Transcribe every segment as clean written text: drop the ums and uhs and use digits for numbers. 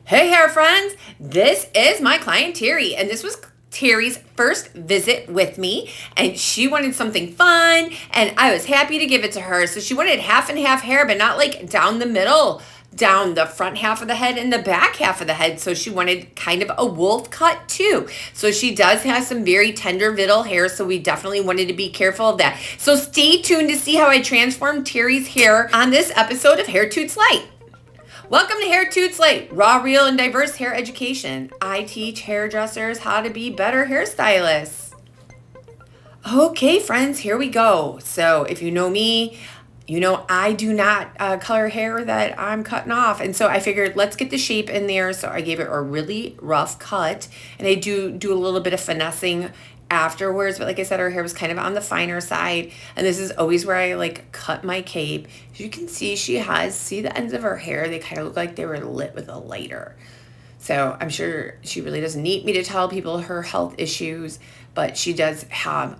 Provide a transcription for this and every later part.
Hey hair friends, this is my client Terri, and this was Terri's first visit with me, and she wanted something fun, and I was happy to give it to her. So she wanted half and half hair, but not like down the middle, down the front half of the head and the back half of the head. So she wanted kind of a wolf cut too. So she does have some very tender vittle hair, so we definitely wanted to be careful of that. So stay tuned to see how I transformed Terri's hair on this episode of Hair Toots Light. Welcome to Hair Toots Light, raw, real, and diverse hair education. I teach hairdressers how to be better hairstylists. Okay, friends, here we go. So if you know me, you know I do not color hair that I'm cutting off. And so I figured let's get the shape in there. So I gave it a really rough cut. And I do a little bit of finessing afterwards, but like I said, her hair was kind of on the finer side, and this is always where I like cut my cape. As you can see, see the ends of her hair, they kind of look like they were lit with a lighter. So I'm sure she really doesn't need me to tell people her health issues, but she does have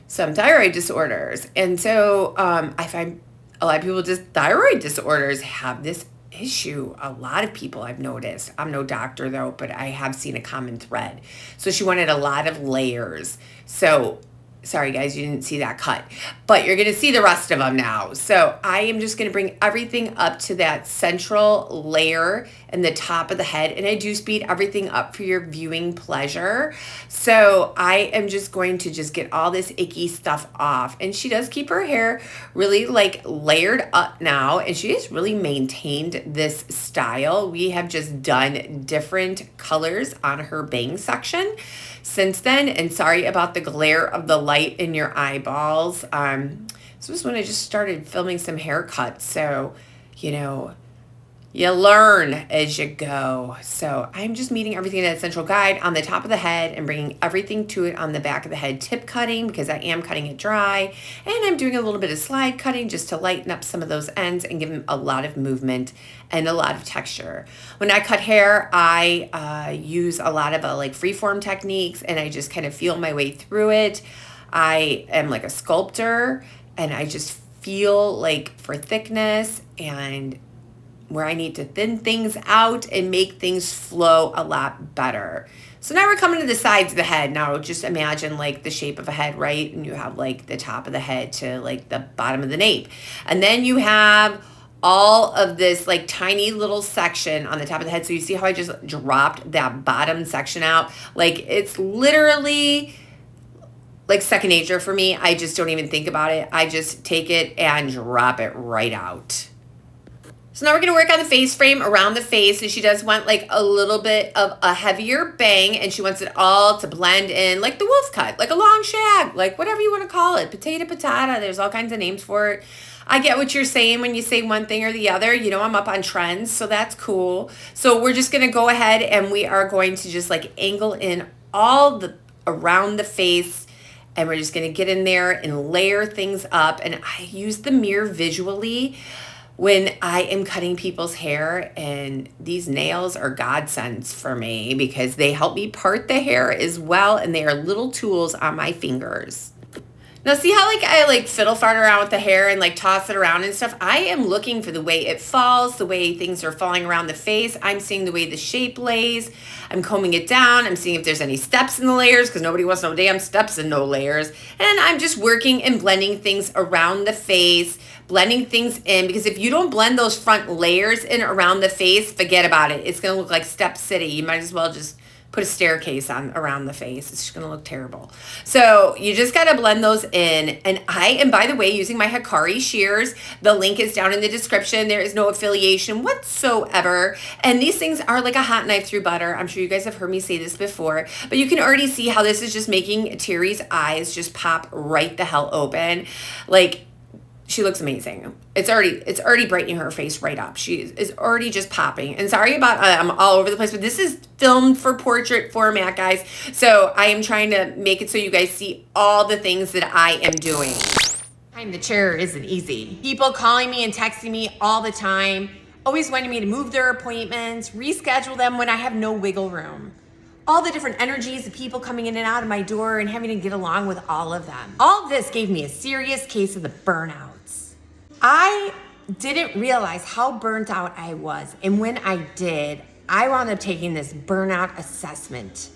some thyroid disorders. And so I find a lot of people with just thyroid disorders have this issue. A lot of people I've noticed. I'm no doctor though, but I have seen a common thread. So she wanted a lot of layers. So sorry guys, you didn't see that cut, but you're going to see the rest of them now. So I am just going to bring everything up to that central layer in the top of the head. And I do speed everything up for your viewing pleasure. So I am just going to just get all this icky stuff off. And she does keep her hair really like layered up now. And she has really maintained this style. We have just done different colors on her bang section since then. And sorry about the glare of the light in your eyeballs. This was when I just started filming some haircuts. So, you know, you learn as you go. So I'm just meeting everything in that central guide on the top of the head and bringing everything to it on the back of the head, tip cutting because I am cutting it dry. And I'm doing a little bit of slide cutting just to lighten up some of those ends and give them a lot of movement and a lot of texture. When I cut hair, I use a lot of like freeform techniques, and I just kind of feel my way through it. I am like a sculptor, and I just feel like for thickness and where I need to thin things out and make things flow a lot better. So now we're coming to the sides of the head. Now just imagine like the shape of a head, right? And you have like the top of the head to like the bottom of the nape. And then you have all of this like tiny little section on the top of the head. So you see how I just dropped that bottom section out? Like it's literally like second nature for me. I just don't even think about it. I just take it and drop it right out. So now we're going to work on the face frame around the face, and she does want like a little bit of a heavier bang, and she wants it all to blend in like the wolf cut, like a long shag, like whatever you want to call it, potato patata. There's all kinds of names for it. I get what you're saying when you say one thing or the other. You know, I'm up on trends, so that's cool. So we're just going to go ahead and we are going to just like angle in all the around the face, and we're just going to get in there and layer things up. And I use the mirror visually when I am cutting people's hair, and these nails are godsends for me because they help me part the hair as well, and they are little tools on my fingers. Now see how like I like fiddle fart around with the hair and like toss it around and stuff? I am looking for the way it falls, the way things are falling around the face. I'm seeing the way the shape lays. I'm combing it down. I'm seeing if there's any steps in the layers because nobody wants no damn steps and no layers. And I'm just working and blending things around the face, blending things in, because if you don't blend those front layers in around the face, forget about it. It's going to look like Step City. You might as well just put a staircase on around the face. It's just going to look terrible. So you just got to blend those in. And I am, by the way, using my Hikari shears. The link is down in the description. There is no affiliation whatsoever. And these things are like a hot knife through butter. I'm sure you guys have heard me say this before, but you can already see how this is just making Terri's eyes just pop right the hell open. Like, she looks amazing. It's already brightening her face right up. She is already just popping. And sorry about I'm all over the place, but this is filmed for portrait format, guys. So I am trying to make it so you guys see all the things that I am doing. Behind the chair isn't easy. People calling me and texting me all the time, always wanting me to move their appointments, reschedule them when I have no wiggle room. All the different energies of people coming in and out of my door and having to get along with all of them. All of this gave me a serious case of the burnouts. I didn't realize how burnt out I was. And when I did, I wound up taking this burnout assessment,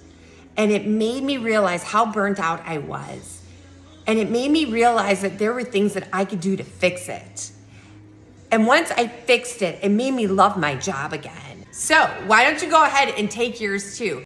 and it made me realize how burnt out I was. And it made me realize that there were things that I could do to fix it. And once I fixed it, it made me love my job again. So why don't you go ahead and take yours too?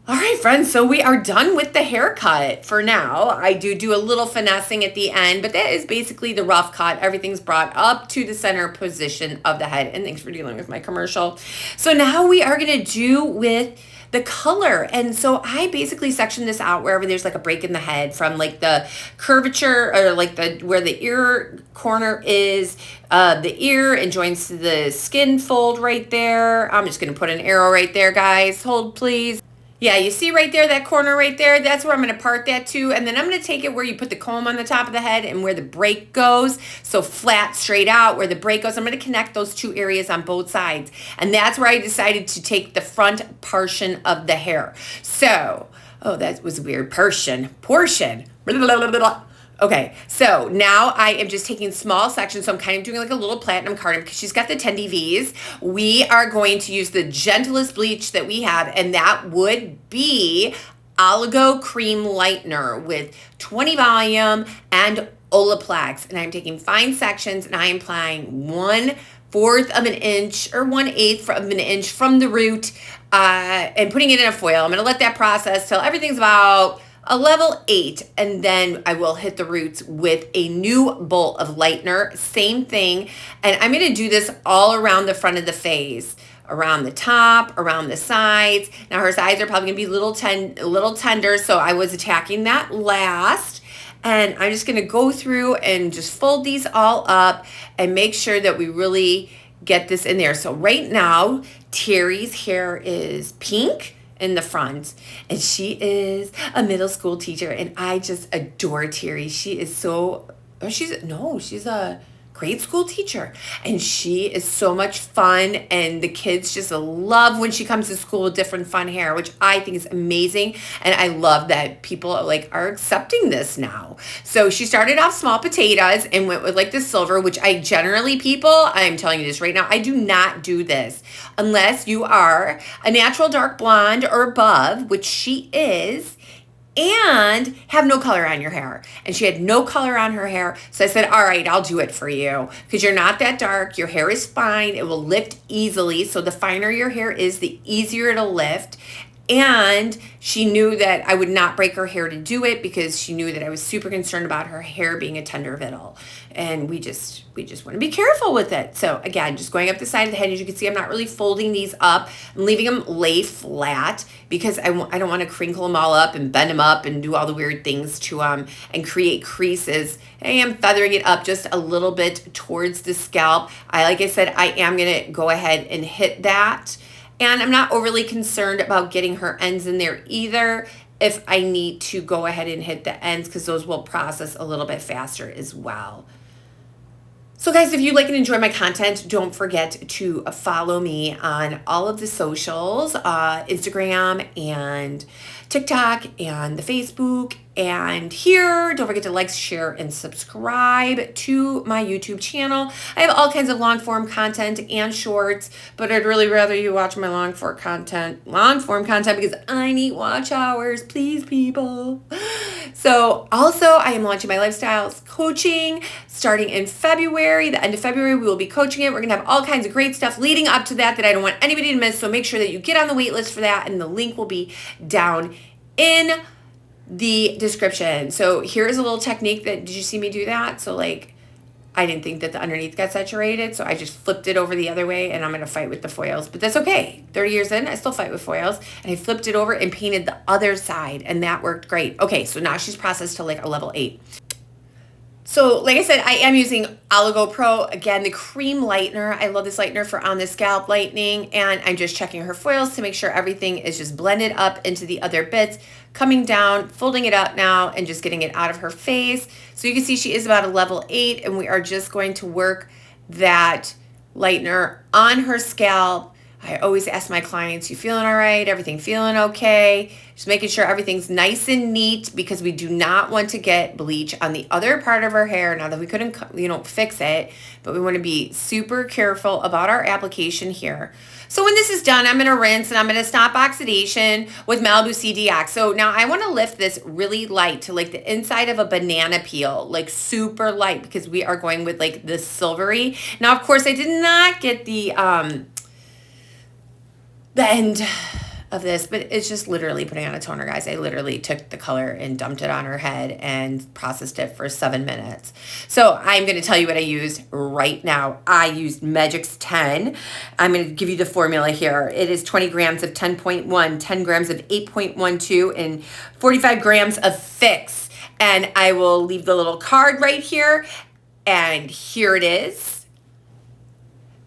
All right, friends, so we are done with the haircut for now. I do a little finessing at the end, but that is basically the rough cut. Everything's brought up to the center position of the head. And thanks for dealing with my commercial. So now we are gonna do with the color. And so I basically section this out wherever there's like a break in the head, from like the curvature, or like where the ear corner is, the ear and joins to the skin fold right there. I'm just gonna put an arrow right there, guys. Hold, please. Yeah, you see right there, that corner right there, that's where I'm going to part that to. And then I'm going to take it where you put the comb on the top of the head and where the break goes. So flat, straight out, where the break goes. I'm going to connect those two areas on both sides. And that's where I decided to take the front portion of the hair. So, oh, that was weird. Portion. Blah, blah, blah, blah. Okay, so now I am just taking small sections. So I'm kind of doing like a little platinum card because she's got the 10 DVs. We are going to use the gentlest bleach that we have, and that would be Oligo Cream Lightener with 20 volume and Olaplex. And I'm taking fine sections and I am applying 1/4 of an inch or 1/8 of an inch from the root and putting it in a foil. I'm going to let that process till everything's about a level 8, and then I will hit the roots with a new bolt of lightener. Same thing. And I'm going to do this all around the front of the face, around the top, around the sides. Now her sides are probably going to be a little tender, so I was attacking that last. And I'm just going to go through and just fold these all up and make sure that we really get this in there. So right now, Terri's hair is pink in the front, and she is a middle school teacher, and I just adore Terri. She is she's a grade school teacher, and she is so much fun, and the kids just love when she comes to school with different fun hair, which I think is amazing. And I love that people are accepting this now. So she started off small potatoes and went with like the silver, which I'm telling you this right now, I do not do this unless you are a natural dark blonde or above, which she is, and have no color on your hair. And she had no color on her hair. So I said, all right, I'll do it for you, because you're not that dark. Your hair is fine. It will lift easily. So the finer your hair is, the easier it'll lift. And she knew that I would not break her hair to do it, because she knew that I was super concerned about her hair being a tender vittle. And we just want to be careful with it. So again, just going up the side of the head. As you can see, I'm not really folding these up. I'm leaving them lay flat, because I don't want to crinkle them all up and bend them up and do all the weird things to them and create creases. I am feathering it up just a little bit towards the scalp. Like I said, I am going to go ahead and hit that. And I'm not overly concerned about getting her ends in there either, if I need to go ahead and hit the ends, because those will process a little bit faster as well. So guys, if you like and enjoy my content, don't forget to follow me on all of the socials, Instagram and TikTok and the Facebook. And here, don't forget to like, share, and subscribe to my YouTube channel. I have all kinds of long form content and shorts, but I'd really rather you watch my long form content, because I need watch hours, please, people. So also, I am launching my lifestyles coaching starting in February. The end of February, we will be coaching it. We're gonna have all kinds of great stuff leading up to that I don't want anybody to miss. So make sure that you get on the wait list for that, and the link will be down in the description. So here's a little technique did you see me do that? So I didn't think that the underneath got saturated, so I just flipped it over the other way, and I'm going to fight with the foils. But that's okay. 30 years in, I still fight with foils. And I flipped it over and painted the other side, and that worked great. Okay, so now she's processed to a level 8. So like I said, I am using Oligo Pro. Again, the cream lightener. I love this lightener for on the scalp lightening. And I'm just checking her foils to make sure everything is just blended up into the other bits. Coming down, folding it up now, and just getting it out of her face. So you can see she is about a level 8. And we are just going to work that lightener on her scalp, I always ask my clients, you feeling all right? Everything feeling okay? Just making sure everything's nice and neat, because we do not want to get bleach on the other part of our hair. Now that we couldn't, fix it, but we want to be super careful about our application here. So when this is done, I'm going to rinse and I'm going to stop oxidation with Malibu CDX. So now I want to lift this really light to like the inside of a banana peel, like super light, because we are going with like the silvery. Now, of course, I did not get the end of this, but it's just literally putting on a toner, guys. I literally took the color and dumped it on her head and processed it for 7 minutes. So I'm going to tell you what I used right now. I used Magix 10. I'm going to give you the formula here. It is 20 grams of 10.1, 10 grams of 8.12, and 45 grams of Fix. And I will leave the little card right here. And here it is.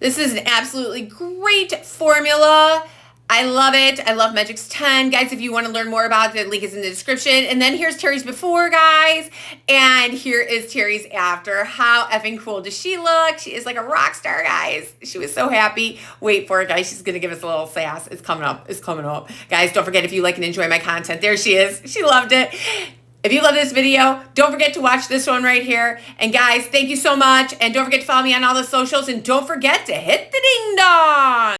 This is an absolutely great formula. I love it. I love Magix 10. Guys, if you want to learn more about it, the link is in the description. And then here's Terri's before, guys. And here is Terri's after. How effing cool does she look? She is like a rock star, guys. She was so happy. Wait for it, guys. She's going to give us a little sass. It's coming up. It's coming up. Guys, don't forget, if you like and enjoy my content, there she is. She loved it. If you love this video, don't forget to watch this one right here. And guys, thank you so much. And don't forget to follow me on all the socials. And don't forget to hit the ding dong.